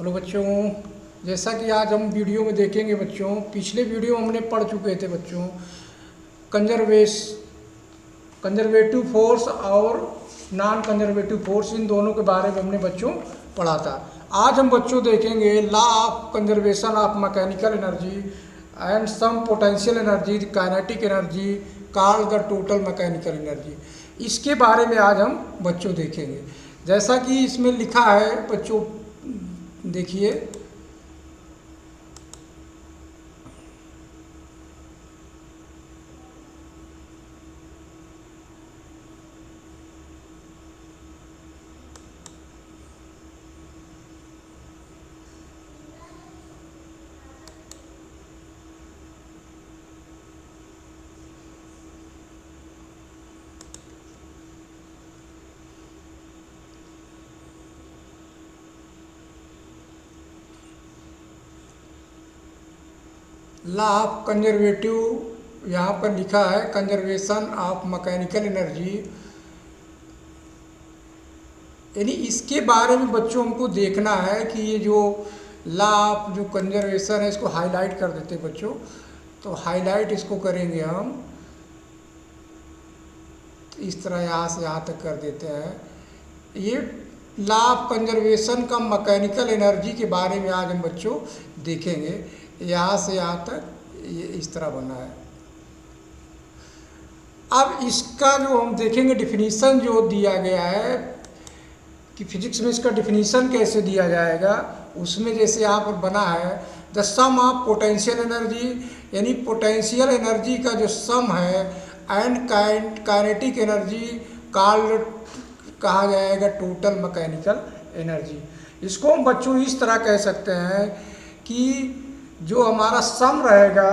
Hello बच्चों, जैसा कि आज हम वीडियो में देखेंगे बच्चों, पिछले वीडियो हमने पढ़ चुके थे बच्चों कंजर्वेटिव फोर्स और नॉन कंजर्वेटिव फोर्स, इन दोनों के बारे में हमने बच्चों पढ़ा था। आज हम बच्चों देखेंगे law of conservation of mechanical energy and sum potential energy kinetic energy called the total mechanical energy. इसके बारे में आज हम बच्चों देखेंगे। जैसा कि इसमें लिखा है बच्चों, देखिए लॉ ऑफ कंजर्वेटिव, यहाँ पर लिखा है कंजर्वेशन ऑफ मैकेनिकल एनर्जी, यानी इसके बारे में बच्चों हमको देखना है कि ये जो लॉ ऑफ जो कंजर्वेशन है इसको हाईलाइट कर देते हैं बच्चों। तो हाईलाइट इसको करेंगे हम इस तरह, यहाँ से यहाँ तक कर देते हैं। ये लॉ ऑफ कंजर्वेशन का मैकेनिकल एनर्जी के बारे में आज हम बच्चों देखेंगे। यहाँ से यहाँ तक ये इस तरह बना है। अब इसका जो हम देखेंगे डिफिनीशन जो दिया गया है कि फिजिक्स में इसका डिफिनीशन कैसे दिया जाएगा, उसमें जैसे यहाँ पर बना है the sum of potential energy, यानी पोटेंशियल एनर्जी का जो सम है एंड काइनेटिक एनर्जी कॉल्ड कहा जाएगा टोटल मैकेनिकल एनर्जी। इसको हम बच्चों इस तरह कह सकते हैं कि जो हमारा सम रहेगा,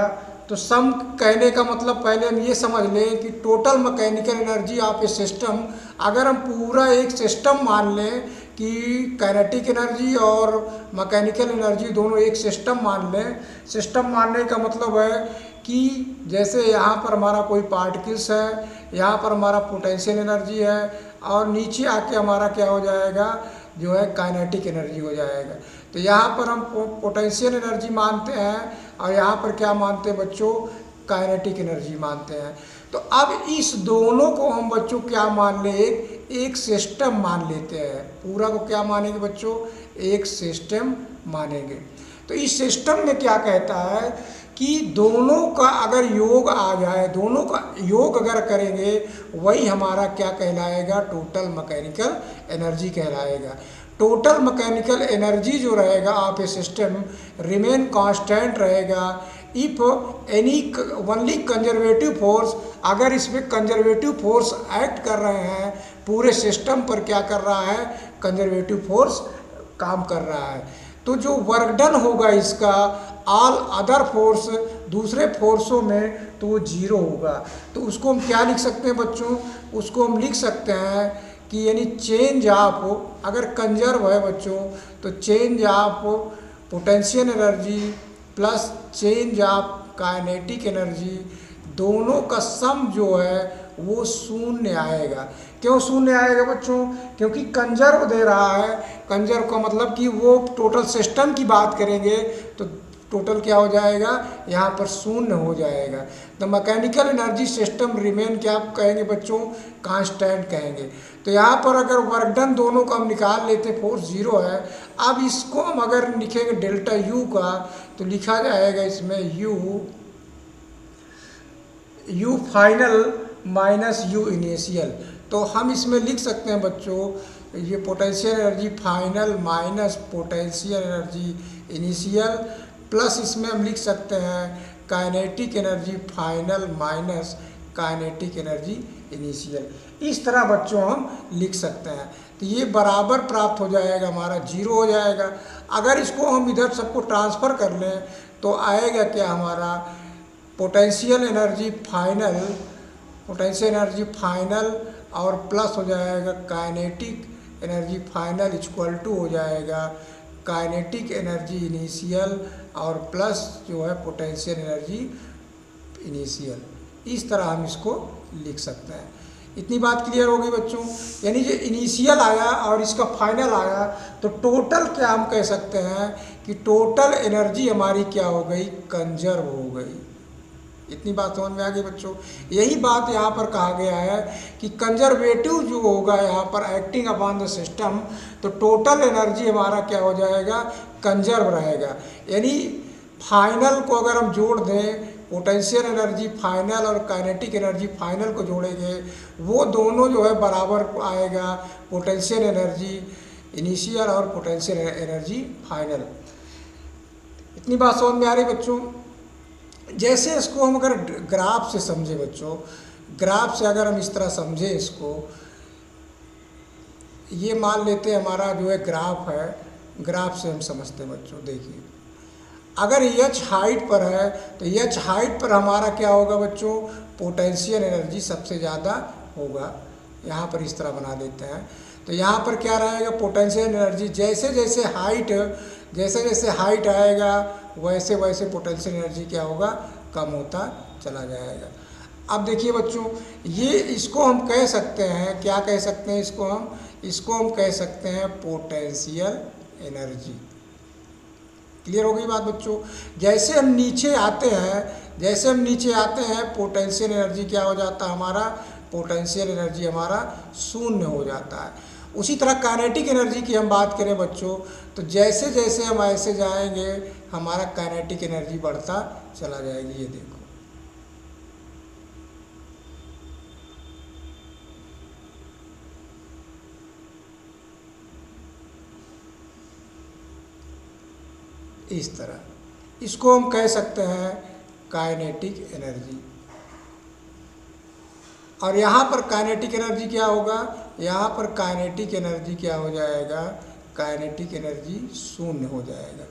तो सम कहने का मतलब पहले हम ये समझ लें कि total mechanical energy of a system, अगर हम पूरा एक सिस्टम मान लें कि काइनेटिक एनर्जी और मैकेनिकल एनर्जी दोनों एक सिस्टम मान लें। सिस्टम मानने का मतलब है कि जैसे यहाँ पर हमारा कोई पार्टिकल्स है, यहाँ पर हमारा पोटेंशियल एनर्जी है और नीचे आके हमारा क्या हो जाएगा, जो है काइनेटिक एनर्जी हो जाएगा। तो यहाँ पर हम पोटेंशियल एनर्जी मानते हैं और यहाँ पर क्या मानते हैं बच्चों, काइनेटिक एनर्जी मानते हैं। तो अब इस दोनों को हम बच्चों क्या मान ले, एक सिस्टम मान लेते हैं। पूरा को क्या मानेंगे बच्चों, एक सिस्टम मानेंगे। तो इस सिस्टम में क्या कहता है कि दोनों का अगर योग आ जाए, दोनों का योग अगर करेंगे, वही हमारा क्या कहलाएगा, टोटल मैकेनिकल एनर्जी कहलाएगा। टोटल मैकेनिकल एनर्जी जो रहेगा of a system remain constant रहेगा if any only conservative force, अगर इसमें कंजर्वेटिव फोर्स एक्ट कर रहे हैं, पूरे सिस्टम पर क्या कर रहा है, कंजर्वेटिव फोर्स काम कर रहा है। तो जो वर्क डन होगा इसका ऑल अदर फोर्स, दूसरे फोर्सों में, तो वो जीरो होगा। तो उसको हम क्या लिख सकते हैं बच्चों, उसको हम लिख सकते हैं कि यानी चेंज ऑफ, अगर कंजर्व है बच्चों तो change of potential energy plus change of kinetic energy, दोनों का सम जो है वो शून्य आएगा। क्यों शून्य आएगा बच्चों, क्योंकि कंजर्व दे रहा है। कंजर्व का मतलब कि वो टोटल सिस्टम की बात करेंगे तो टोटल क्या हो जाएगा, यहाँ पर शून्य हो जाएगा। The mechanical energy system remain क्या कहेंगे बच्चों, कांस्टेंट कहेंगे। तो यहाँ पर अगर वर्क डन दोनों का हम निकाल लेते, फोर्स जीरो है। अब इसको हम अगर लिखेंगे डेल्टा यू का, तो लिखा जाएगा इसमें you final minus you initial. तो हम इसमें लिख सकते हैं बच्चों, ये potential energy final minus potential energy initial, plus इसमें हम लिख सकते हैं kinetic energy final minus kinetic energy initial. इस तरह बच्चों हम लिख सकते हैं। तो ये बराबर प्राप्त हो जाएगा, हमारा जीरो हो जाएगा। अगर इसको हम इधर सबको ट्रांसफ़र कर लें तो आएगा क्या, हमारा पोटेंशियल एनर्जी फाइनल और प्लस हो जाएगा kinetic energy final equal to हो जाएगा काइनेटिक एनर्जी इनिशियल और प्लस जो है पोटेंशियल एनर्जी इनिशियल। इस तरह हम इसको लिख सकते हैं। इतनी बात क्लियर होगी बच्चों। यानी जो इनिशियल आया और इसका फाइनल आया, तो टोटल क्या हम कह सकते हैं कि टोटल एनर्जी हमारी क्या हो गई, कंजर्व हो गई। इतनी बात समझ में आ गई बच्चों। यही बात यहाँ पर कहा गया है कि कंजर्वेटिव जो होगा यहाँ पर एक्टिंग अपॉन द सिस्टम, तो टोटल एनर्जी हमारा क्या हो जाएगा, कंजर्व रहेगा। यानी फाइनल को अगर हम जोड़ दें, पोटेंशियल एनर्जी फाइनल और काइनेटिक एनर्जी फाइनल को जोड़ेंगे, वो दोनों जो है बराबर आएगा, पोटेंशियल एनर्जी इनिशियल और पोटेंशियल एनर्जी फाइनल। इतनी बात समझ में आ रही बच्चों। जैसे इसको हम अगर ग्राफ से समझे बच्चों, ग्राफ से अगर हम इस तरह समझे इसको, ये मान लेते हैं हमारा जो है ग्राफ है, ग्राफ से हम समझते हैं बच्चों। देखिए अगर एच हाइट पर है तो एच हाइट पर हमारा क्या होगा बच्चों, पोटेंशियल एनर्जी सबसे ज़्यादा होगा। यहाँ पर इस तरह बना देते हैं, तो यहाँ पर क्या रहेगा, पोटेंशियल एनर्जी जैसे जैसे हाइट आएगा वैसे वैसे पोटेंशियल एनर्जी क्या होगा, कम होता चला जाएगा। अब देखिए बच्चों, ये इसको हम कह सकते हैं, क्या कह सकते हैं इसको हम कह सकते हैं पोटेंशियल एनर्जी। क्लियर हो गई बात बच्चों। जैसे हम नीचे आते हैं पोटेंशियल एनर्जी क्या हो जाता है हमारा, पोटेंशियल एनर्जी हमारा शून्य हो जाता है। उसी तरह काइनेटिक एनर्जी की हम बात करें बच्चों, तो जैसे जैसे हम ऐसे जाएंगे हमारा काइनेटिक एनर्जी बढ़ता चला जाएगी। ये देखो इस तरह, इसको हम कह सकते हैं काइनेटिक एनर्जी। और यहाँ पर काइनेटिक एनर्जी क्या होगा, यहाँ पर काइनेटिक एनर्जी क्या हो जाएगा, काइनेटिक एनर्जी शून्य हो जाएगा।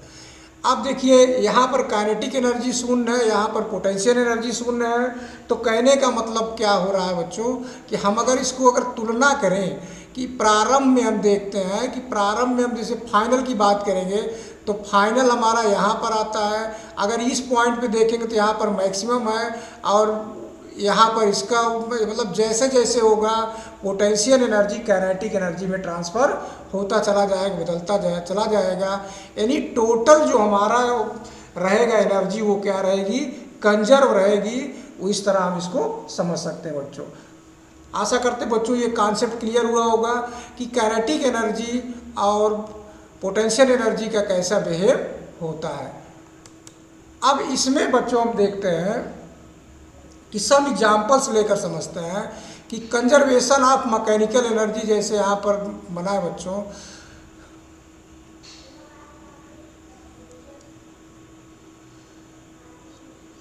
अब देखिए यहाँ पर काइनेटिक एनर्जी शून्य है, यहाँ पर पोटेंशियल एनर्जी शून्य है। तो कहने का मतलब क्या हो रहा है बच्चों कि हम अगर इसको तुलना करें कि प्रारंभ में हम देखते हैं कि प्रारंभ में हम जैसे फाइनल की बात करेंगे तो फाइनल हमारा यहाँ पर आता है। अगर इस पॉइंट पे देखेंगे तो यहाँ पर मैक्सिमम है, और यहाँ पर इसका मतलब जैसे जैसे होगा पोटेंशियल एनर्जी काइनेटिक एनर्जी में ट्रांसफ़र होता चला जाएगा, बदलता चला जाएगा। यानी टोटल जो हमारा रहेगा एनर्जी वो क्या रहेगी, कंजर्व रहेगी। इस तरह हम इसको समझ सकते हैं बच्चों। आशा करते बच्चों ये कॉन्सेप्ट क्लियर हुआ होगा कि काइनेटिक एनर्जी और पोटेंशियल एनर्जी का कैसा बिहेव होता है। अब इसमें बच्चों हम देखते हैं कि सम एग्जाम्पल्स लेकर समझते हैं कि कंजर्वेशन ऑफ मैकेनिकल एनर्जी जैसे यहाँ पर बना है बच्चों।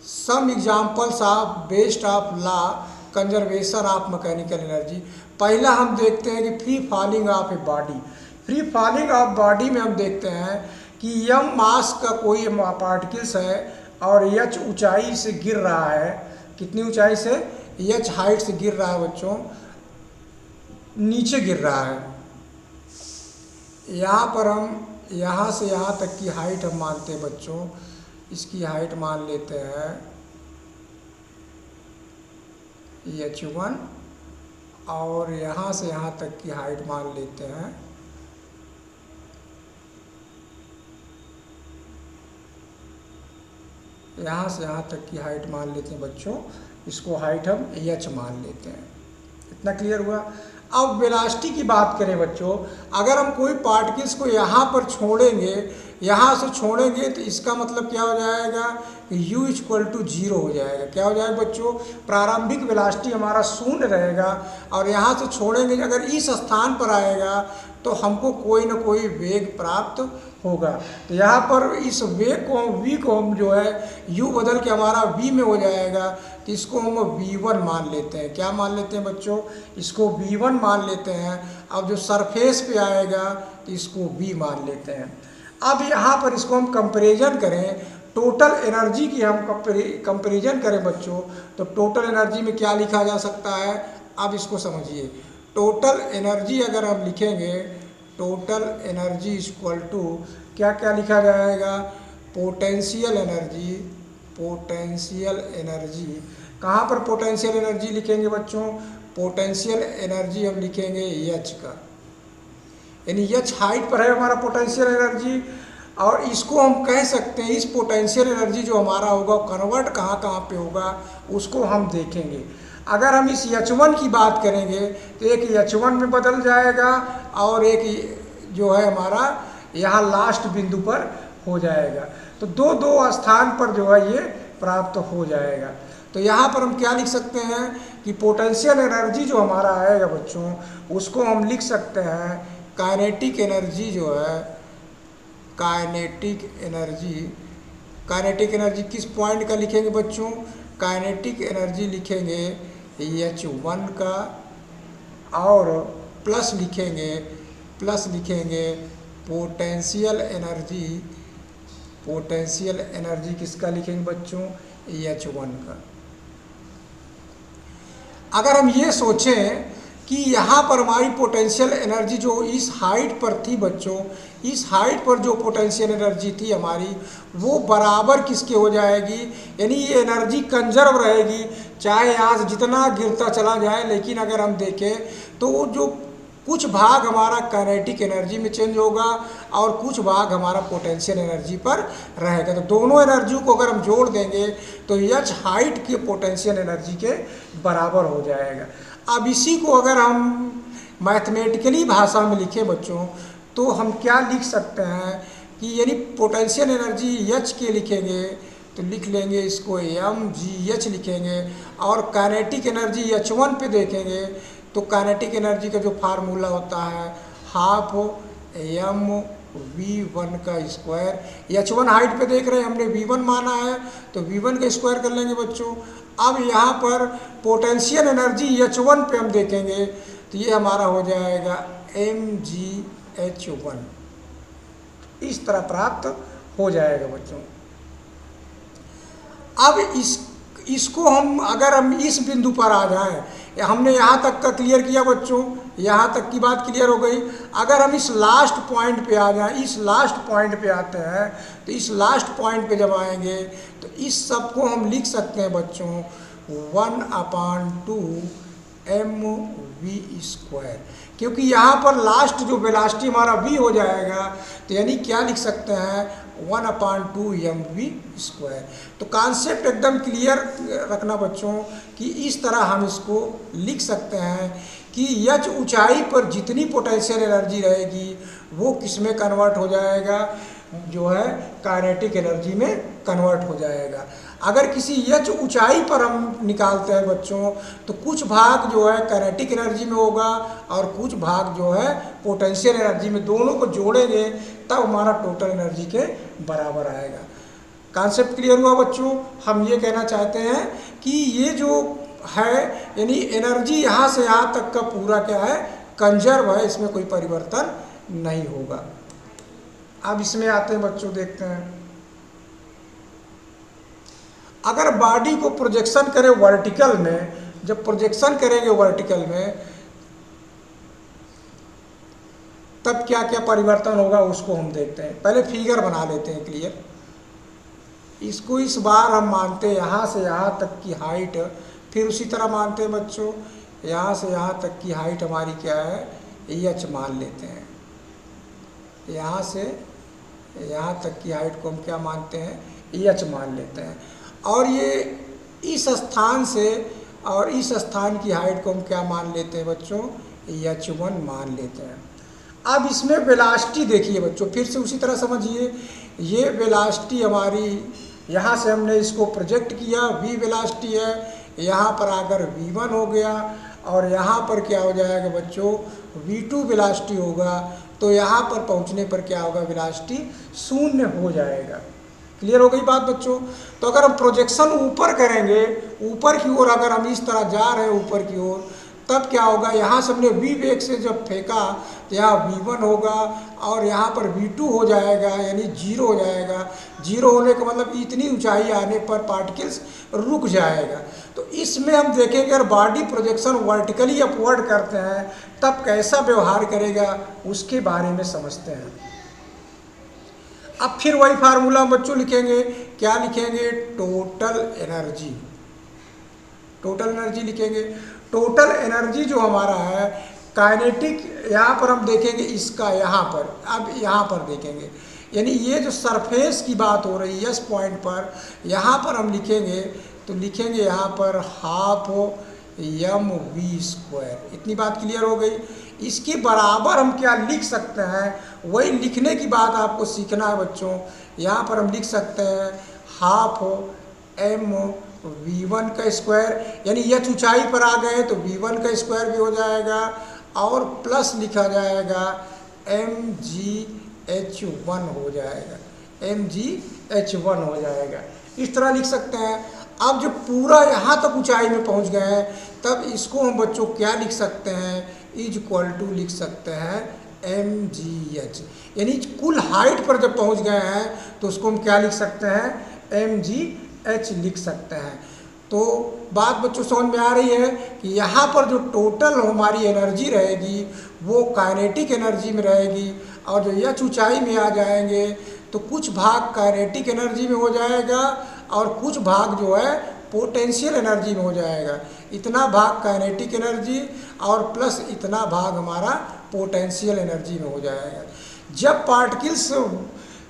Some examples of based of law conservation of mechanical energy. पहला हम देखते हैं कि free falling of a body. Free falling of body में हम देखते हैं कि यम मास का कोई पार्टिकल्स है और एच ऊंचाई से गिर रहा है। कितनी ऊंचाई से, एच हाइट से गिर रहा है बच्चों, नीचे गिर रहा है। यहाँ पर हम यहाँ से यहाँ तक की हाइट हम मानते हैं बच्चों, इसकी हाइट मान लेते हैं h1, और यहाँ से यहाँ तक की हाइट मान लेते हैं यहाँ से यहाँ तक की हाइट मान लेते हैं बच्चों, इसको हाइट हम h मान लेते हैं। इतना क्लियर हुआ। अब वेलोसिटी की बात करें बच्चों, अगर हम कोई पार्टिकल्स को यहाँ पर छोड़ेंगे, यहाँ से छोड़ेंगे तो इसका मतलब क्या हो जाएगा कि u = 0 हो जाएगा। क्या हो जाएगा बच्चों, प्रारंभिक वेलोसिटी हमारा शून्य रहेगा, और यहाँ से छोड़ेंगे अगर इस स्थान पर आएगा तो हमको कोई ना कोई वेग प्राप्त होगा। तो यहाँ पर इस वेग को v को हम जो है u बदल के हमारा v में हो जाएगा, तो इसको हम v1 मान लेते हैं। क्या मान लेते हैं बच्चों, इसको v1 मान लेते हैं। अब जो सरफेस पे आएगा तो इसको v मान लेते हैं। अब यहाँ पर इसको हम कंपेरिजन करें, टोटल एनर्जी की हम कंपेरिजन करें बच्चों, तो टोटल एनर्जी में क्या लिखा जा सकता है। अब इसको समझिए, टोटल एनर्जी अगर हम लिखेंगे, टोटल एनर्जी = क्या क्या लिखा जाएगा, पोटेंशियल एनर्जी कहाँ पर पोटेंशियल एनर्जी लिखेंगे बच्चों? पोटेंशियल एनर्जी हम लिखेंगे एच का, यानी एच हाइट पर है हमारा पोटेंशियल एनर्जी। और इसको हम कह सकते हैं, इस पोटेंशियल एनर्जी जो हमारा होगा वो कन्वर्ट कहाँ कहाँ पे होगा उसको हम देखेंगे। अगर हम इस H1 की बात करेंगे तो एक H1 में बदल जाएगा और एक जो है हमारा यहाँ लास्ट बिंदु पर हो जाएगा। तो दो दो स्थान पर जो है ये प्राप्त हो जाएगा। तो यहाँ पर हम क्या लिख सकते हैं कि पोटेंशियल एनर्जी जो हमारा आएगा बच्चों, उसको हम लिख सकते हैं काइनेटिक एनर्जी जो है, काइनेटिक एनर्जी किस पॉइंट का लिखेंगे बच्चों? काइनेटिक एनर्जी लिखेंगे H1 का, और प्लस लिखेंगे पोटेंशियल एनर्जी किसका लिखेंगे बच्चों? H1 का। अगर हम ये सोचें कि यहाँ पर हमारी पोटेंशियल एनर्जी जो इस हाइट पर थी बच्चों, इस हाइट पर जो पोटेंशियल एनर्जी थी हमारी, वो बराबर किसके हो जाएगी? यानी ये एनर्जी कंजर्व रहेगी, चाहे यहाँ से जितना गिरता चला जाए। लेकिन अगर हम देखें तो वो जो कुछ भाग हमारा काइनेटिक एनर्जी में चेंज होगा और कुछ भाग हमारा पोटेंशियल एनर्जी पर रहेगा। तो दोनों एनर्जी को अगर हम जोड़ देंगे तो एच हाइट के पोटेंशियल एनर्जी के बराबर हो जाएगा। अब इसी को अगर हम मैथमेटिकली भाषा में लिखें बच्चों, तो हम क्या लिख सकते हैं कि यानी पोटेंशियल एनर्जी एच के लिखेंगे तो लिख लेंगे इसको mgh लिखेंगे, और काइनेटिक एनर्जी H1 पे देखेंगे तो काइनेटिक एनर्जी का जो फार्मूला होता है हाफ mv1 का स्क्वायर। H1 हाइट पे देख रहे हैं, हमने v1 माना है तो v1 का स्क्वायर कर लेंगे बच्चों। अब यहाँ पर पोटेंशियल एनर्जी H1 पे हम देखेंगे तो ये हमारा हो जाएगा mgh1, इस तरह प्राप्त हो जाएगा बच्चों। अब इसको हम अगर हम इस बिंदु पर आ जाएं, हमने यहाँ तक का क्लियर किया बच्चों, यहाँ तक की बात क्लियर हो गई। अगर हम इस लास्ट पॉइंट पे आ जाएं, इस लास्ट पॉइंट पे आते हैं तो इस लास्ट पॉइंट पे जब आएंगे तो इस सब को हम लिख सकते हैं बच्चों 1/2 mv², क्योंकि यहाँ पर लास्ट जो वेलोसिटी हमारा v हो जाएगा तो यानी क्या लिख सकते हैं 1/2 mv²। तो कॉन्सेप्ट एकदम क्लियर रखना बच्चों कि इस तरह हम इसको लिख सकते हैं कि h ऊंचाई पर जितनी पोटेंशियल एनर्जी रहेगी वो किस में कन्वर्ट हो जाएगा, जो है काइनेटिक एनर्जी में कन्वर्ट हो जाएगा। अगर किसी h ऊंचाई पर हम निकालते हैं बच्चों तो कुछ भाग जो है काइनेटिक एनर्जी में होगा और कुछ भाग जो है पोटेंशियल एनर्जी में, दोनों को जोड़ेंगे तब हमारा टोटल एनर्जी के बराबर आएगा। कॉन्सेप्ट क्लियर हुआ बच्चों? हम ये कहना चाहते हैं कि ये जो है यानी एनर्जी यहाँ से यहाँ तक का पूरा क्या है, कंजर्व है, इसमें कोई परिवर्तन नहीं होगा। अब इसमें आते हैं बच्चों, देखते हैं अगर बॉडी को प्रोजेक्शन करें वर्टिकल में, जब प्रोजेक्शन करेंगे वर्टिकल में तब क्या क्या परिवर्तन होगा उसको हम देखते हैं। पहले फिगर बना लेते हैं क्लियर। इसको इस बार हम मानते हैं यहाँ से यहाँ तक की हाइट, फिर उसी तरह मानते हैं बच्चों यहाँ से यहाँ तक की हाइट हमारी क्या है, एच मान लेते हैं। यहाँ से यहाँ तक की हाइट को हम क्या मानते हैं, एच मान लेते हैं। और ये इस स्थान से और इस स्थान की हाइट को हम क्या मान लेते हैं बच्चों, H1 मान लेते हैं। अब इसमें वेलोसिटी देखिए बच्चों, फिर से उसी तरह समझिए। ये वेलोसिटी हमारी यहाँ से हमने इसको प्रोजेक्ट किया, v वेलोसिटी है, यहाँ पर आकर v1 हो गया और यहाँ पर क्या हो जाएगा बच्चों, v2 वेलोसिटी होगा। तो यहाँ पर पहुँचने पर क्या होगा, वेलोसिटी 0 हो जाएगा। क्लियर हो गई बात बच्चों? तो अगर हम प्रोजेक्शन ऊपर करेंगे, ऊपर की ओर अगर हम इस तरह जा रहे हैं ऊपर की ओर, तब क्या होगा, यहाँ से हमने v वेग से जब फेंका तो यहाँ v1 होगा और यहाँ पर v2 हो जाएगा, यानी 0 हो जाएगा। 0 होने का मतलब इतनी ऊंचाई आने पर पार्टिकल्स रुक जाएगा। तो इसमें हम देखेंगे अगर बॉडी प्रोजेक्शन वर्टिकली अपवर्ड करते हैं तब कैसा व्यवहार करेगा उसके बारे में समझते हैं। अब फिर वही फार्मूला बच्चों लिखेंगे, क्या लिखेंगे, टोटल एनर्जी। टोटल एनर्जी लिखेंगे। टोटल एनर्जी जो हमारा है काइनेटिक, यहाँ पर हम देखेंगे इसका, यहाँ पर अब यहाँ पर देखेंगे, यानी ये जो सरफेस की बात हो रही है इस पॉइंट पर, यहाँ पर हम लिखेंगे तो लिखेंगे यहाँ पर हाफ mv²। इतनी बात क्लियर हो गई। इसके बराबर हम क्या लिख सकते हैं, वही लिखने की बात आपको सीखना है बच्चों। यहाँ पर हम लिख सकते हैं हाफ mv1 का स्क्वायर, यानी यह ऊंचाई पर आ गए तो v1 का स्क्वायर भी हो जाएगा और प्लस लिखा जाएगा mgh1 हो जाएगा, mgh1 हो जाएगा। इस तरह लिख सकते हैं। अब जब पूरा यहाँ तक ऊंचाई में पहुँच गए हैं तब इसको हम बच्चों क्या लिख सकते हैं, इज इक्वल टू लिख सकते हैं mgh, यानी कुल हाइट पर जब पहुँच गए हैं तो उसको हम क्या लिख सकते हैं, mgh लिख सकते हैं। तो बात बच्चों समझ में आ रही है कि यहाँ पर जो टोटल हमारी एनर्जी रहेगी वो काइनेटिक एनर्जी में रहेगी, और जो यह ऊंचाई में आ जाएंगे तो कुछ भाग काइनेटिक एनर्जी में हो जाएगा और कुछ भाग जो है पोटेंशियल एनर्जी में हो जाएगा। इतना भाग काइनेटिक एनर्जी और प्लस इतना भाग हमारा पोटेंशियल एनर्जी में हो जाएगा। जब पार्टिकल्स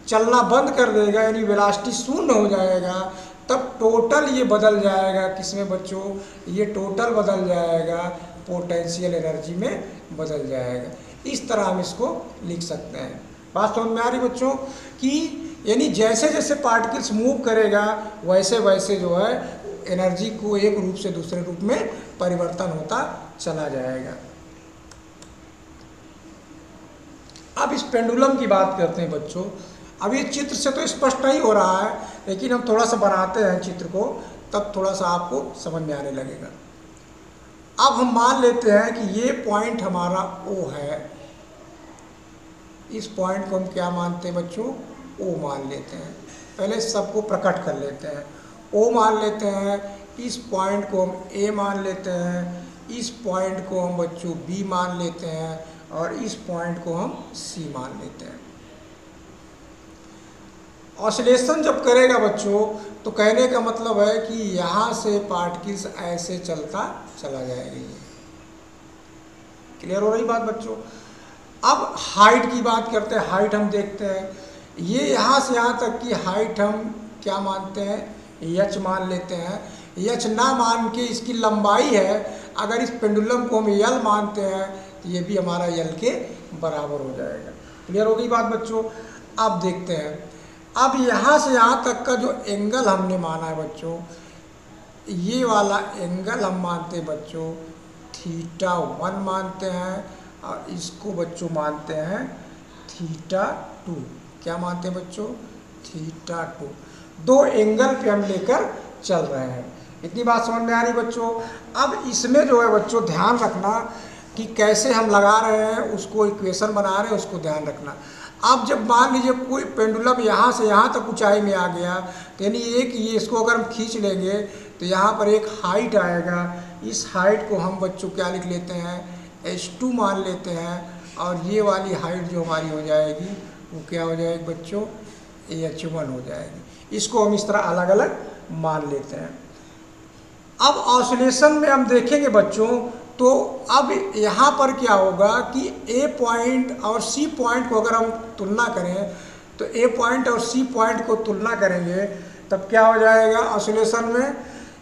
चलना बंद कर देगा यानी वेलोसिटी शून्य हो जाएगा तब टोटल ये बदल जाएगा किसमें बच्चों, ये टोटल बदल जाएगा पोटेंशियल एनर्जी में बदल जाएगा। इस तरह हम इसको लिख सकते हैं। बात समझ में आ रही बच्चों कि यानी जैसे जैसे पार्टिकल्स मूव करेगा वैसे वैसे जो है एनर्जी को एक रूप से दूसरे रूप में परिवर्तन होता चला जाएगा। अब इस पेंडुलम की बात करते हैं बच्चों। अब ये चित्र से तो स्पष्ट नहीं हो रहा है, लेकिन हम थोड़ा सा बनाते हैं चित्र को, तब थोड़ा सा आपको समझ में आने लगेगा। अब हम मान लेते हैं कि ये पॉइंट हमारा O है। इस पॉइंट को हम क्या मानते हैं बच्चों, O मान लेते हैं। पहले सबको प्रकट कर लेते हैं। O मान लेते हैं, इस पॉइंट को हम A मान लेते हैं, इस पॉइंट को हम बच्चों B मान लेते हैं और इस पॉइंट को हम C मान लेते हैं। ऑसिलेशन जब करेगा बच्चों तो कहने का मतलब है कि यहाँ से पार्टिकल्स ऐसे चलता चला जाएगा। ये क्लियर हो रही बात बच्चों। अब हाइट की बात करते हैं। हाइट हम देखते हैं, ये यहाँ से यहाँ तक की हाइट हम क्या मानते हैं, h मान लेते हैं। h ना मान के इसकी लंबाई है, अगर इस पेंडुलम को हम l मानते हैं तो ये भी हमारा l के बराबर हो जाएगा। क्लियर हो गई बात बच्चों। अब देखते हैं, अब यहाँ से यहाँ तक का जो एंगल हमने माना है बच्चों, ये वाला एंगल हम मानते हैं बच्चों θ1 मानते हैं और इसको बच्चों मानते हैं θ2। क्या मानते हैं बच्चों, θ2। दो एंगल पे हम लेकर चल रहे हैं। इतनी बात समझ में आ रही बच्चों। अब इसमें जो है बच्चों ध्यान रखना कि कैसे हम लगा रहे हैं, उसको इक्वेशन बना रहे हैं, उसको ध्यान रखना। अब जब मान लीजिए कोई पेंडुलम यहाँ से यहाँ तक ऊंचाई में आ गया तो यानी एक ये इसको अगर हम खींच लेंगे तो यहाँ पर एक हाइट आएगा। इस हाइट को हम बच्चों क्या लिख लेते हैं, h2 मान लेते हैं और ये वाली हाइट जो हमारी हो जाएगी वो क्या हो जाएगी बच्चों, h1 हो जाएगी। इसको हम इस तरह अलग अलग मान लेते हैं। अब ऑसिलेशन में हम देखेंगे बच्चों तो अब यहाँ पर क्या होगा कि A पॉइंट और C पॉइंट को अगर हम तुलना करें तो A पॉइंट और C पॉइंट को तुलना करेंगे तब क्या हो जाएगा ऑसिलेशन में।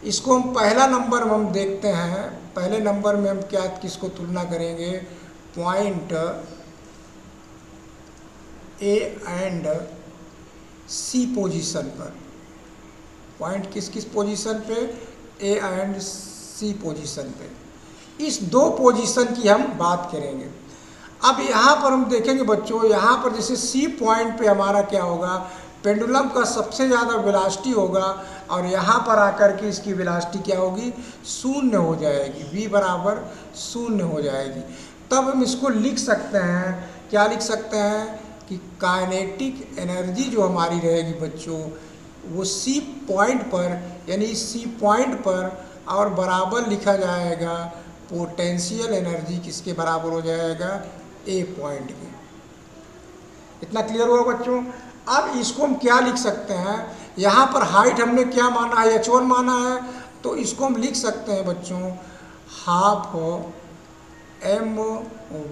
इसको हम पहला नंबर में हम देखते हैं, पहले नंबर में हम क्या किसको तुलना करेंगे, point A and C position पर। पॉइंट किस किस पोजीशन पे, A एंड C पोजीशन पे। इस दो पोजीशन की हम बात करेंगे। अब यहाँ पर हम देखेंगे बच्चों, यहाँ पर जैसे C पॉइंट पे हमारा क्या होगा, पेंडुलम का सबसे ज़्यादा वेलोसिटी होगा और यहाँ पर आकर के इसकी वेलोसिटी क्या होगी, शून्य हो जाएगी, v बराबर शून्य हो जाएगी। तब हम इसको लिख सकते हैं, क्या लिख सकते हैं कि काइनेटिक एनर्जी जो हमारी रहेगी बच्चों वो C पॉइंट पर, यानी C पॉइंट पर और बराबर लिखा जाएगा पोटेंशियल एनर्जी किसके बराबर हो जाएगा, A पॉइंट के। इतना क्लियर हुआ बच्चों। अब इसको हम क्या लिख सकते हैं, यहाँ पर हाइट हमने क्या माना है, h1 माना है तो इसको हम लिख सकते हैं बच्चों हाफ एम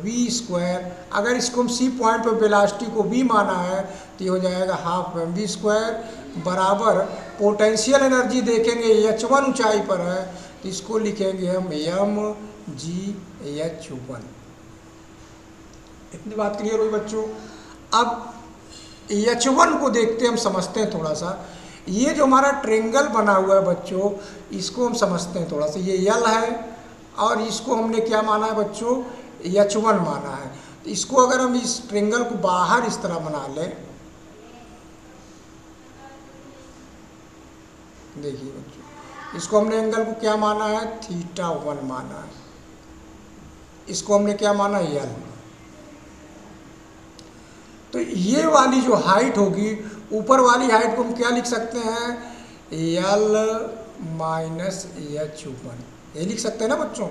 वी स्क्वायर। अगर इसको हम सी पॉइंट पर वेलोसिटी को वी माना है तो ये हो जाएगा हाफ एम वी स्क्वायर बराबर पोटेंशियल एनर्जी देखेंगे H1 ऊंचाई पर है तो इसको लिखेंगे हम एम जी H1। इतनी बात क्लियर हुई बच्चों। अब H1 को देखते हम समझते हैं थोड़ा सा। ये जो हमारा ट्रेंगल बना हुआ है बच्चों, इसको हम समझते हैं थोड़ा सा। ये यल है और इसको हमने क्या माना है बच्चों, H1 माना है। तो इसको अगर हम इस ट्रेंगल को बाहर इस तरह बना लें, देखिए बच्चों, इसको हमने एंगल को क्या माना है, θ1 माना है। इसको हमने क्या माना, यल। तो ये वाली जो हाइट होगी, ऊपर वाली हाइट को हम क्या लिख सकते हैं, यल माइनस H1, ये लिख सकते हैं ना बच्चों।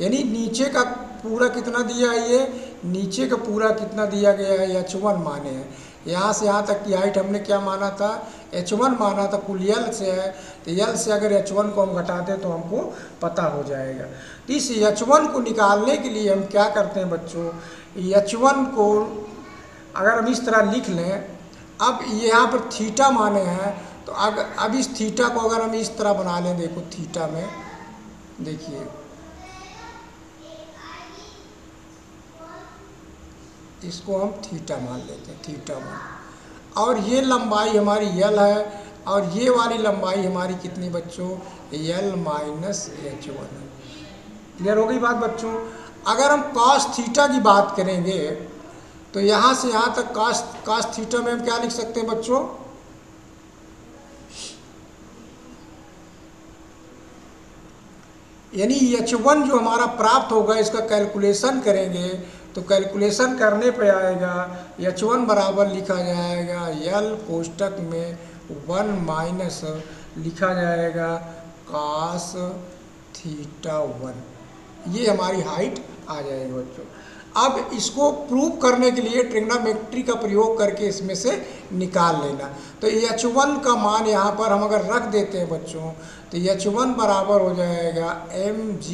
यानी नीचे का पूरा कितना दिया है, ये नीचे का पूरा कितना दिया गया है, H1 माने हैं। यहाँ से यहाँ तक की हाइट हमने क्या माना था, H1 माना था, कुल यल से है। तो यल से अगर H1 को हम घटाते तो हमको पता हो जाएगा। तो इस H1 को निकालने के लिए हम क्या करते हैं बच्चों, H1 को अगर हम इस तरह लिख लें, अब यहाँ पर थीटा माने हैं, तो अब इस थीटा को अगर हम इस तरह बना लें, देखो थीटा में देखिए, इसको हम थीटा मान लेते हैं, θ1। और ये लंबाई हमारी यल है और ये वाली लंबाई हमारी कितनी बच्चों, यल माइनस H1 है। क्लियर हो गई बात बच्चों। अगर हम cos थीटा की बात करेंगे तो यहाँ से यहाँ तक cos थीटा में हम क्या लिख सकते हैं बच्चों, यानी H1 जो हमारा प्राप्त होगा, इसका कैलकुलेशन करेंगे तो कैलकुलेशन करने पे आएगा H1 बराबर लिखा जाएगा यल कोष्टक में 1 माइनस लिखा जाएगा cos θ1। ये हमारी हाइट आ जाएगी बच्चों। अब इसको प्रूव करने के लिए ट्रिग्नोमेट्री का प्रयोग करके इसमें से निकाल लेना। तो H1 का मान यहाँ पर हम अगर रख देते हैं बच्चों, तो H1 बराबर हो जाएगा mg,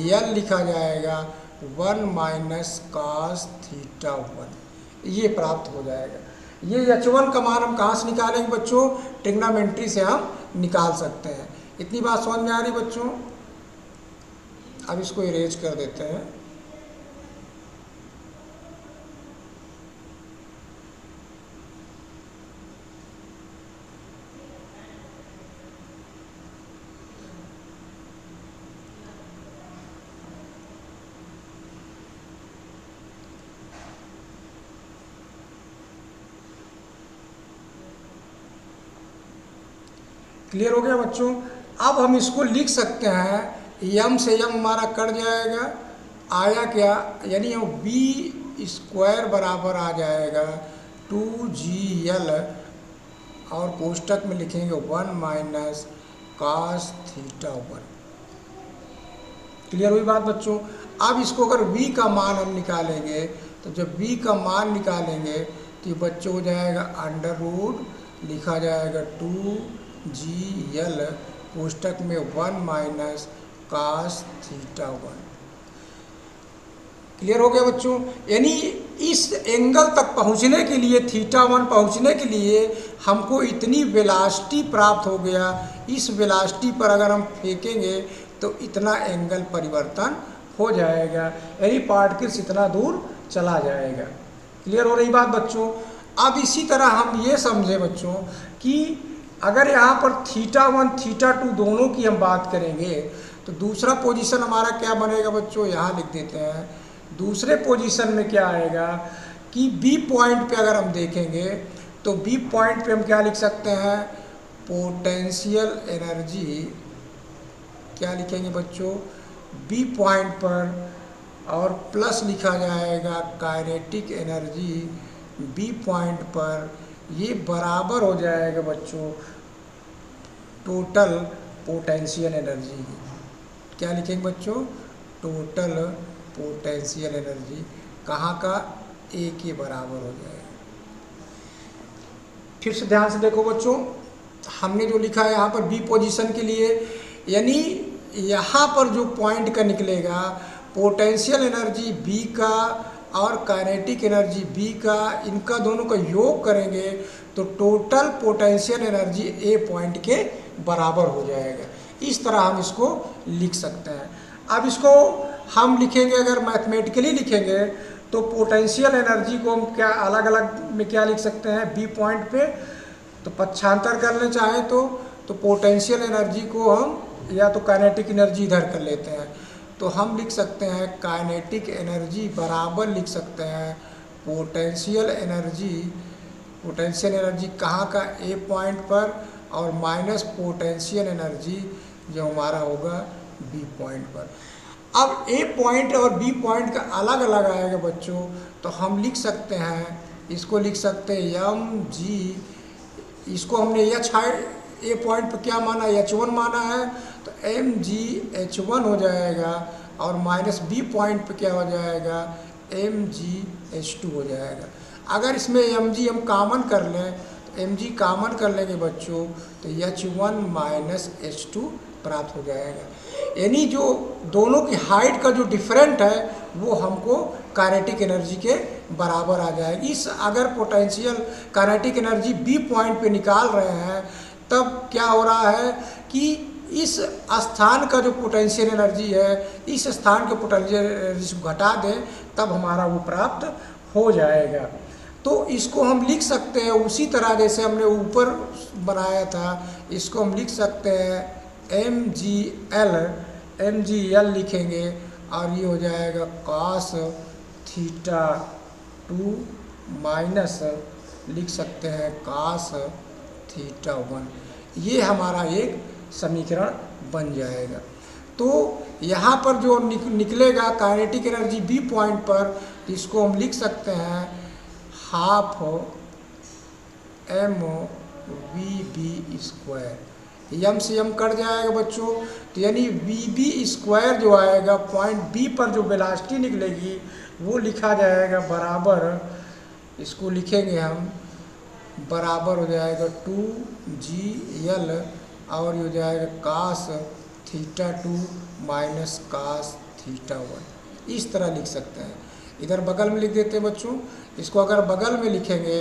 यल लिखा जाएगा 1 माइनस cos θ1। ये प्राप्त हो जाएगा। ये H1 का मान हम कहाँ से निकालेंगे बच्चों, ट्रिग्नोमेट्री से हम निकाल सकते हैं। इतनी बात समझ में आ रही बच्चों। अब इसको इरेज कर देते हैं। क्लियर हो गया बच्चों। अब हम इसको लिख सकते हैं, यम से यम हमारा कट जाएगा, आया क्या, यानी बी स्क्वायर बराबर आ जाएगा 2gl और कोष्टक में लिखेंगे 1 माइनस cos θ1। क्लियर हुई बात बच्चों। अब इसको अगर v का मान हम निकालेंगे, तो जब v का मान निकालेंगे तो बच्चों हो जाएगा अंडर रूट, लिखा जाएगा 2gl कोष्टक में 1 माइनस cos θ1। क्लियर हो गया बच्चों। यानी इस एंगल तक पहुंचने के लिए, θ1 पहुंचने के लिए हमको इतनी वेलोसिटी प्राप्त हो गया। इस वेलोसिटी पर अगर हम फेंकेंगे तो इतना एंगल परिवर्तन हो जाएगा, यानी पार्टिकल्स इतना दूर चला जाएगा। क्लियर हो रही बात बच्चों। अब इसी तरह हम ये समझें बच्चों कि अगर यहाँ पर θ1 θ2 दोनों की हम बात करेंगे तो दूसरा पोजीशन हमारा क्या बनेगा बच्चों, यहाँ लिख देते हैं। दूसरे पोजीशन में क्या आएगा कि बी पॉइंट पे अगर हम देखेंगे तो बी पॉइंट पे हम क्या लिख सकते हैं, पोटेंशियल एनर्जी क्या लिखेंगे बच्चों, बी पॉइंट पर, और प्लस लिखा जाएगा काइनेटिक एनर्जी बी पॉइंट पर। ये बराबर हो जाएगा बच्चों टोटल पोटेंशियल एनर्जी। क्या लिखेंगे बच्चों, टोटल पोटेंशियल एनर्जी कहाँ का, ए के बराबर हो जाएगा। फिर से ध्यान से देखो बच्चों, हमने जो लिखा है यहाँ पर बी पोजीशन के लिए यानी यहाँ पर जो पॉइंट का निकलेगा, पोटेंशियल एनर्जी बी का और काइनेटिक एनर्जी बी का, इनका दोनों का योग करेंगे तो टोटल पोटेंशियल एनर्जी ए पॉइंट के बराबर हो जाएगा। इस तरह हम इसको लिख सकते हैं। अब इसको हम लिखेंगे, अगर मैथमेटिकली लिखेंगे तो पोटेंशियल एनर्जी को हम क्या अलग अलग में क्या लिख सकते हैं, बी पॉइंट पे तो पक्षांतर करना चाहें तो पोटेंशियल एनर्जी को हम या तो काइनेटिक एनर्जी इधर कर लेते हैं, तो हम लिख सकते हैं काइनेटिक एनर्जी बराबर लिख सकते हैं पोटेंशियल एनर्जी। पोटेंशियल एनर्जी कहाँ का, ए पॉइंट पर, और माइनस पोटेंशियल एनर्जी जो हमारा होगा बी पॉइंट पर। अब ए पॉइंट और बी पॉइंट का अलग अलग आएगा बच्चों, तो हम लिख सकते हैं, इसको लिख सकते हैं एम जी, इसको हमने एच ए पॉइंट पर क्या माना, H1 माना है, तो एम जी H1 हो जाएगा, और माइनस बी पॉइंट पे क्या हो जाएगा, एम जी H2 हो जाएगा। अगर इसमें एम जी हम कॉमन कर लें तो एम जी कॉमन कर लेंगे बच्चों तो H1 माइनस H2 प्राप्त हो जाएगा। यानी जो दोनों की हाइट का जो डिफरेंट है वो हमको काइनेटिक एनर्जी के बराबर आ जाएगी। इस अगर potential kinetic energy B point पे निकाल रहे हैं तब क्या हो रहा है कि इस स्थान का जो पोटेंशियल एनर्जी है, इस स्थान के पोटेंशियल एनर्जी को घटा दें तब हमारा वो प्राप्त हो जाएगा। तो इसको हम लिख सकते हैं उसी तरह जैसे हमने ऊपर बनाया था, इसको हम लिख सकते हैं एम जी एल लिखेंगे, और ये हो जाएगा cos थीटा 2 माइनस लिख सकते हैं cos थीटा 1। ये हमारा एक समीकरण बन जाएगा। तो यहाँ पर जो निकलेगा काइनेटिक एनर्जी बी पॉइंट पर, इसको हम लिख सकते हैं half m v b square, m से यम कट जाएगा बच्चों, तो यानी वी बी स्क्वायर जो आएगा पॉइंट बी पर जो वेलोसिटी निकलेगी वो लिखा जाएगा बराबर, इसको लिखेंगे हम बराबर हो जाएगा 2GL, और ये हो जाएगा cos theta 2 minus cos theta 1। इस तरह लिख सकते हैं। इधर बगल में लिख देते हैं बच्चों, इसको अगर बगल में लिखेंगे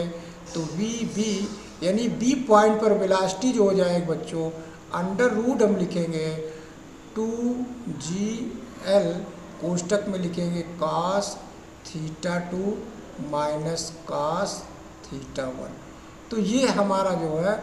तो वी बी यानी बी पॉइंट पर वेलोसिटी जो हो जाएगी बच्चों, अंडर रूट हम लिखेंगे 2GL, कोष्टक में लिखेंगे cos theta 2 minus cos theta 1। तो ये हमारा जो है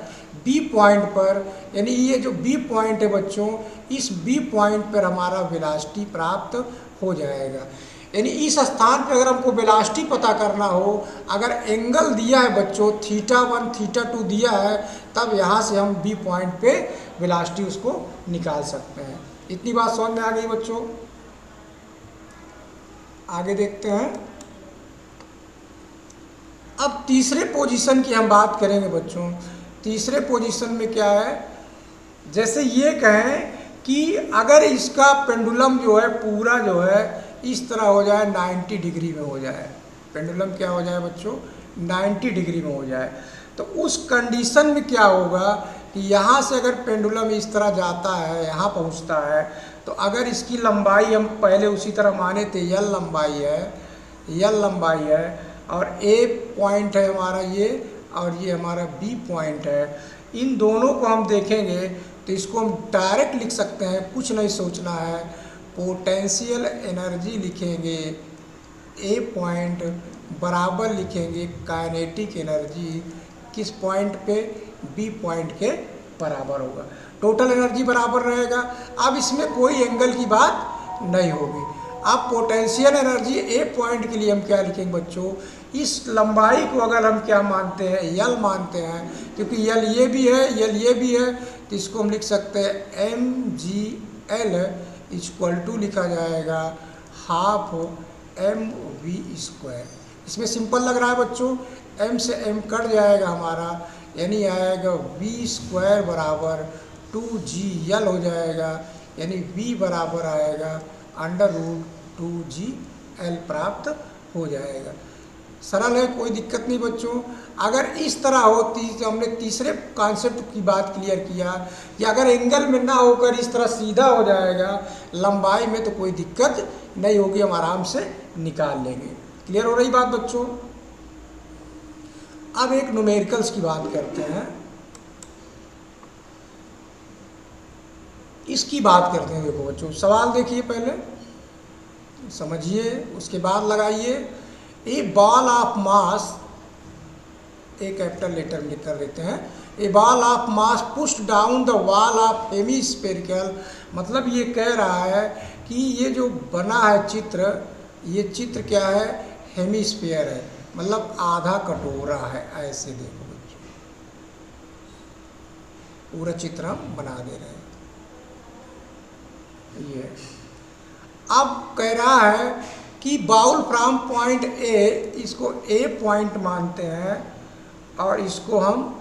बी पॉइंट पर, यानी ये जो बी पॉइंट है बच्चों, इस बी पॉइंट पर हमारा वेलोसिटी प्राप्त हो जाएगा। यानी इस स्थान पर अगर हमको वेलोसिटी पता करना हो, अगर एंगल दिया है बच्चों थीटा 1 थीटा 2 दिया है, तब यहाँ से हम बी पॉइंट पे वेलोसिटी उसको निकाल सकते हैं। इतनी बात समझ में आ गई बच्चों? आगे देखते हैं। अब तीसरे पोजीशन की हम बात करेंगे बच्चों। तीसरे पोजीशन में क्या है, जैसे ये कहें कि अगर इसका पेंडुलम जो है पूरा जो है इस तरह हो जाए, 90 डिग्री में हो जाए, पेंडुलम क्या हो जाए बच्चों, 90 डिग्री में हो जाए, तो उस कंडीशन में क्या होगा कि यहाँ से अगर पेंडुलम इस तरह जाता है, यहाँ पहुँचता है, तो अगर इसकी लंबाई हम पहले उसी तरह माने थे, यल लंबाई है, और ए पॉइंट है हमारा ये, और ये हमारा बी पॉइंट है। इन दोनों को हम देखेंगे तो इसको हम डायरेक्ट लिख सकते हैं, कुछ नहीं सोचना है, पोटेंशियल एनर्जी लिखेंगे ए पॉइंट बराबर लिखेंगे काइनेटिक एनर्जी किस पॉइंट पे, बी पॉइंट के बराबर होगा। टोटल एनर्जी बराबर रहेगा। अब इसमें कोई एंगल की बात नहीं होगी। अब पोटेंशियल एनर्जी ए पॉइंट के लिए हम क्या लिखेंगे बच्चों, इस लंबाई को अगर हम क्या मानते हैं, यल मानते हैं, क्योंकि यल ये भी है, यल ये भी है, तो इसको हम लिख सकते हैं MGL इक्वल टू लिखा जाएगा हाफ mv²। इसमें सिंपल लग रहा है बच्चों, m से m कट जाएगा हमारा, यानी आएगा v² बराबर 2GL हो जाएगा, यानी v बराबर आएगा अंडर रूट 2GL प्राप्त हो जाएगा। सरल है, कोई दिक्कत नहीं बच्चों। अगर इस तरह होती तो हमने तीसरे कॉन्सेप्ट की बात क्लियर किया कि अगर एंगल में ना होकर इस तरह सीधा हो जाएगा लंबाई में तो कोई दिक्कत नहीं होगी, हम आराम से निकाल लेंगे। क्लियर हो रही बात बच्चों? अब एक न्यूमेरिकल्स की बात करते हैं, इसकी बात करते हैं। देखो बच्चों, सवाल देखिए, पहले समझिए उसके बाद लगाइए। ए बॉल ऑफ मास, एक कैपिटल लेटर में कर देते हैं, a ball of mass pushed down the wall of hemispherical, मतलब ये कह रहा है कि ये जो बना है चित्र, ये चित्र क्या है, हेमिस्फीयर है, मतलब आधा कटोरा है। ऐसे देखो बच्चों, पूरा चित्र हम बना दे रहे हैं। ये अब कह रहा है कि बाउल फ्रॉम पॉइंट ए, इसको ए पॉइंट मानते हैं और इसको हम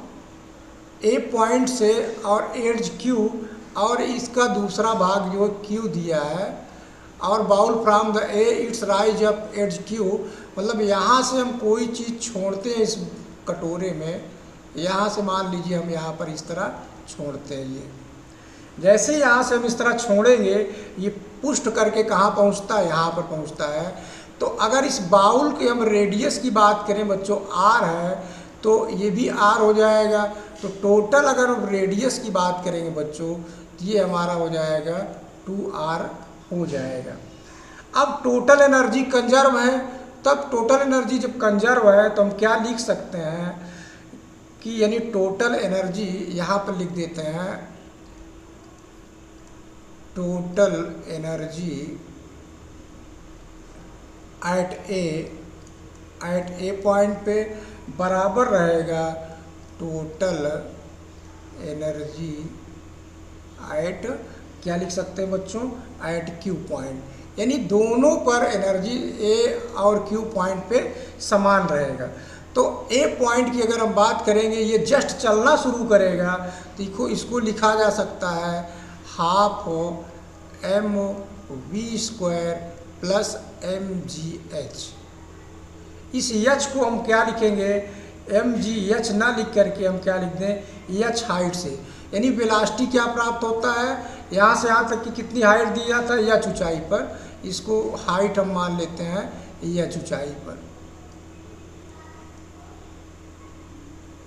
ए पॉइंट से, और एड्ज क्यू, और इसका दूसरा भाग जो क्यू दिया है, और bowl from the A its rise up edge Q, मतलब यहाँ से हम कोई चीज़ छोड़ते हैं इस कटोरे में, यहाँ से मान लीजिए हम यहाँ पर इस तरह छोड़ते हैं। ये जैसे यहाँ से हम इस तरह छोड़ेंगे ये पुष्ट करके कहाँ पहुँचता है, यहाँ पर पहुँचता है। तो अगर इस बाउल के हम रेडियस की बात करें बच्चों, आर है, तो ये भी आर हो जाएगा। तो टोटल अगर हम रेडियस की बात करेंगे बच्चों, तो ये हमारा हो जाएगा 2r हो जाएगा। अब टोटल एनर्जी कंजर्व है, तब टोटल एनर्जी जब कंजर्व है तो हम क्या लिख सकते हैं कि यानी टोटल एनर्जी, यहाँ पर लिख देते हैं total energy at A point पे बराबर रहेगा टोटल एनर्जी एट, क्या लिख सकते हैं बच्चों, एट क्यू पॉइंट, यानी दोनों पर एनर्जी ए और क्यू पॉइंट पे समान रहेगा। तो ए पॉइंट की अगर हम बात करेंगे, ये जस्ट चलना शुरू करेगा तो इसको लिखा जा सकता है हाफ mv² प्लस mgh। इस h को हम क्या लिखेंगे, mgh ना लिख करके हम क्या लिख दें, h हाइट से, यानी वेलोसिटी क्या प्राप्त होता है, यहाँ से यहाँ तक की कितनी हाइट दी जाता है, h ऊंचाई पर, इसको हाइट हम मान लेते हैं h ऊंचाई पर,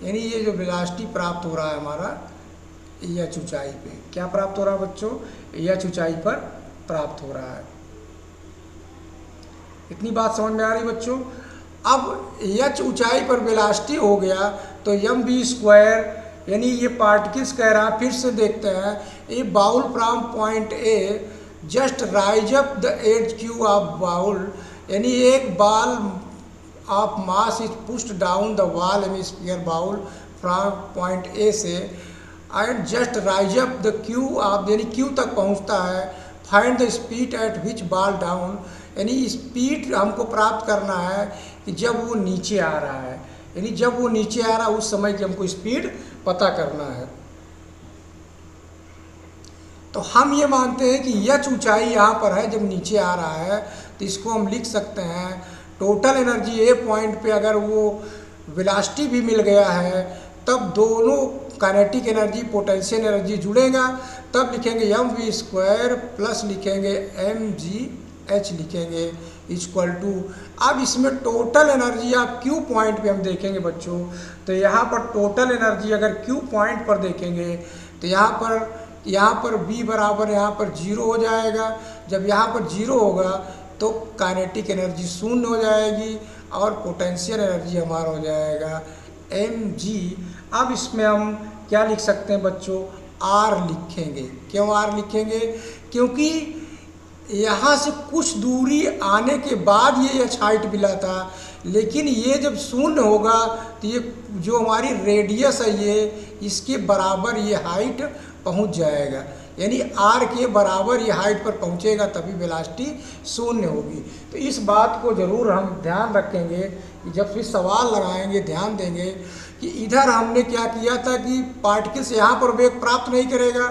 यानी ये जो वेलोसिटी प्राप्त हो रहा है हमारा h ऊंचाई पे, क्या प्राप्त हो रहा है बच्चों, h ऊंचाई पर प्राप्त हो रहा है। इतनी बात समझ में आ रही बच्चों? अब h ऊंचाई पर वेलोसिटी हो गया तो mv², यानी ये पार्टिकल्स कह रहा है, फिर से देखते हैं, a bowl from point A just rise up the edge Q of bowl, यानी एक ball of mass is pushed down the wall hemisphere bowl from point A से, and just rise up the Q of, यानी Q तक पहुंचता है। Find the speed at which ball down, यानी speed हमको प्राप्त करना है कि जब वो नीचे आ रहा है, यानी जब वो नीचे आ रहा है उस समय की हमको स्पीड पता करना है। तो हम ये मानते हैं कि h ऊंचाई यहाँ पर है जब नीचे आ रहा है, तो इसको हम लिख सकते हैं टोटल एनर्जी ए पॉइंट पे अगर वो वेलोसिटी भी मिल गया है, तब दोनों काइनेटिक एनर्जी पोटेंशियल एनर्जी जुड़ेगा, तब लिखेंगे mv² प्लस लिखेंगे mgh लिखेंगे इक्वल टू। अब इसमें टोटल एनर्जी आप क्यू पॉइंट पे हम देखेंगे बच्चों, तो यहाँ पर टोटल एनर्जी अगर क्यू पॉइंट पर देखेंगे तो यहाँ पर v बराबर यहाँ पर 0 हो जाएगा। जब यहाँ पर 0 होगा तो काइनेटिक एनर्जी शून्य हो जाएगी और पोटेंशियल एनर्जी हमारा हो जाएगा mg। अब इसमें हम क्या लिख सकते हैं बच्चों, r लिखेंगे। क्यों r लिखेंगे, क्योंकि यहाँ से कुछ दूरी आने के बाद ये h हाइट मिला था, लेकिन ये जब शून्य होगा तो ये जो हमारी रेडियस है ये इसके बराबर ये हाइट पहुँच जाएगा, यानी r के बराबर ये हाइट पर पहुँचेगा तभी वेलोसिटी शून्य होगी। तो इस बात को ज़रूर हम ध्यान रखेंगे कि जब भी सवाल लगाएंगे ध्यान देंगे कि इधर हमने क्या किया था कि पार्टिकल्स यहाँ पर वेग प्राप्त नहीं करेगा,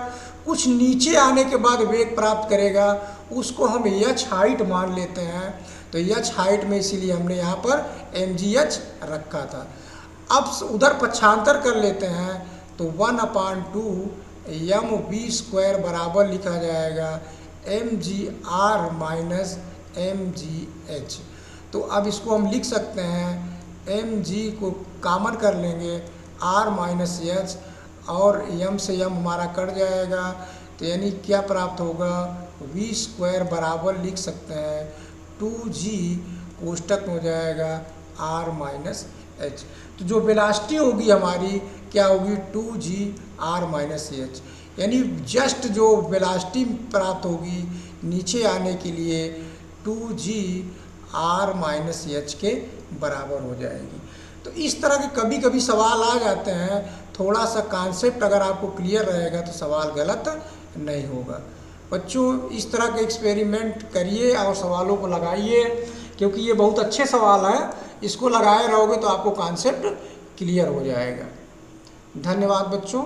कुछ नीचे आने के बाद वेग प्राप्त करेगा, उसको हम h हाइट मान लेते हैं। तो एच हाइट में इसीलिए हमने यहाँ पर mgh रखा था। अब उधर पक्षांतर कर लेते हैं तो 1/2 mv² बराबर लिखा जाएगा mgr माइनस mgh। तो अब इसको हम लिख सकते हैं mg को कॉमन कर लेंगे r माइनस एच और m से m हमारा कट जाएगा, तो यानी क्या प्राप्त होगा v² बराबर लिख सकते हैं 2g कोष्टक में हो जाएगा r माइनस एच। तो जो वेलोसिटी होगी हमारी क्या होगी 2g r माइनस एच, यानी जस्ट जो वेलोसिटी प्राप्त होगी नीचे आने के लिए 2g r माइनस एच के बराबर हो जाएगी। तो इस तरह के कभी कभी सवाल आ जाते हैं, थोड़ा सा कॉन्सेप्ट अगर आपको क्लियर रहेगा तो सवाल गलत नहीं होगा। बच्चों इस तरह के एक्सपेरिमेंट करिए और सवालों को लगाइए, क्योंकि ये बहुत अच्छे सवाल हैं, इसको लगाए रहोगे तो आपको कॉन्सेप्ट क्लियर हो जाएगा। धन्यवाद बच्चों।